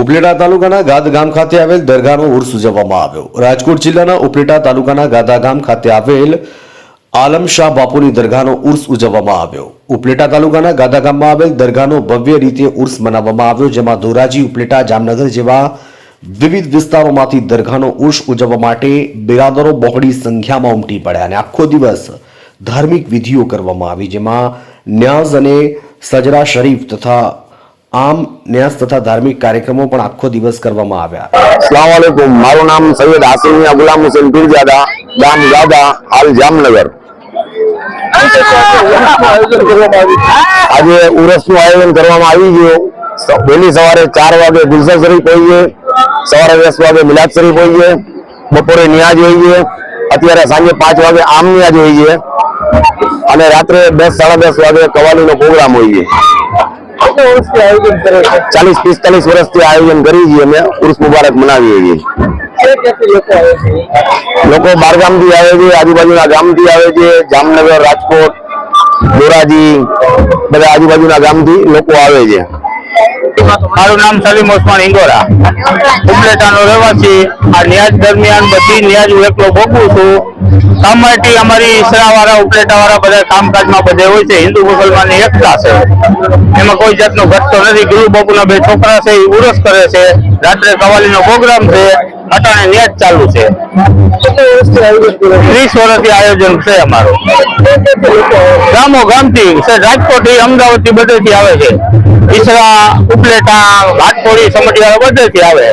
ઉપલેટા તાલુકાના ગાદ ગામ ખાતે આવેલ દરગાહનો ઉર્સ ઉજવવામાં આવ્યો। રાજકોટ જિલ્લાના ઉપલેટા તાલુકાના ગાદા ગામ ખાતે આવેલ આલમ શાહ બાપુની દરગાહનો ઉર્સ ઉજવવામાં આવ્યો। ઉપલેટા તાલુકાના ગાદા ગામમાં આવેલ દરગાહનો ભવ્ય રીતે ઉર્સ મનાવવામાં આવ્યો, જેમાં ધોરાજી, ઉપલેટા, જામનગર જેવા વિવિધ વિસ્તારોમાંથી દરગાહનો ઉર્સ ઉજવવા માટે બિરાદરો બહોળી સંખ્યામાં ઉમટી પડ્યા અને આખો દિવસ ધાર્મિક વિધિઓ કરવામાં આવી, જેમાં ન્યાઝ અને સજરા શરીફ તથા આમ ન્યાસ તથા ધાર્મિક કાર્યક્રમો પણ આખો દિવસ કરવામાં આવ્યા। अस्सलाम वालेकुम। मारू नाम सैयद हासिम मियां गुलाम हुसैन पीरजादा, गाम गादा, हाल जामनगर। आज उरसનું આયોજન કરવામાં આવી ગયું। વહેલી સવારે 4 વાગે ગુલશન શરીફ હોઈએ, સવારે 10 વાગે મિલાદ શરીફ હોઈએ, બપોરે નિયાજ હોઈએ, અત્યારે સાંજે 5 વાગે આમ નિયાજ હોઈએ અને રાત્રે 10 સાડા 10 વાગે કવાલીનો પ્રોગ્રામ હોઈએ। 40-45 વર્ષથી આયોજન કરી છીએ અમે ઉર્સ મુબારક મનાવીએ છીએ। લોકો બહાર ગામથી આવે છે, આજુબાજુના ગામથી આવે છે, જામનગર, રાજકોટ, ધોરાજી બધા આજુબાજુના ગામથી લોકો આવે છે। મારું નામ સલીમ ઓસમાન ઇંગોરા, ઉપલેટાનો રહેવાસી। આ ન્યાજ દરમિયાન બધી ન્યાજ હું એકલો ભોગવું છું। કમિટી અમારી ઈસરાવાળા, ઉપલેટાવાળા બધા કામકાજમાં બધે હોય છે। હિન્દુ મુસલમાનની એકતા છે, એમાં કોઈ જાતનો ઘટતો નથી। ગુરુ બાપુના 2 છોકરા છે, એ ઉરસ કરે છે, રાત્રે કવાલીનો પ્રોગ્રામ છે, અટાણે ન્યાજ ચાલુ છે। 30 વર્ષથી આયોજન છે અમારું। ગામો ગામથી રાજકોટ, અમદાવાદથી બધેથી આવે છે। ઈસરા, ઉપલેટા, હાટકોડી, સમઢિયાળા બધેથી આવે।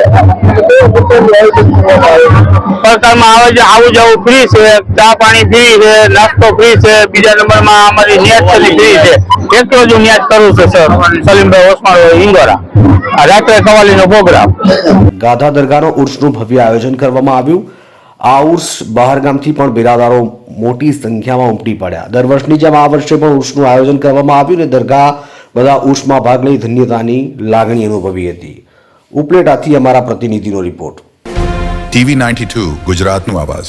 સરકારમાં આવે છે, આવું જવું ફ્રી છે, ચા પાણી ફ્રી છે, નાસ્તો ફ્રી છે। બીજા નંબરમાં અમારી ન્યાજ ફ્રી છે। એટલો જ ન્યાજ કરવું છે સર, સલીમભાઈ ઓસમાન ઇંગોરા। રાત્રે કવાલીનો પ્રોગ્રામ। ગાધા દરગાહનો ઉર્સનું ભવ્ય આયોજન કરવામાં આવ્યું। આ ઉર્સ બહાર ગામથી પણ બિરાદરો મોટી સંખ્યામાં ઉમટી પડ્યા। દર વર્ષની જેમ આ વર્ષે પણ ઉર્સનું આયોજન કરવામાં આવ્યું અને દરગાહ બધા ઉર્સમાં ભાગ લઈ ધન્યતાની લાગણી અનુભવી હતી। ઉપલેટાથી અમારા પ્રતિનિધિનો રિપોર્ટ। TV 92 ગુજરાતનું આવાજ।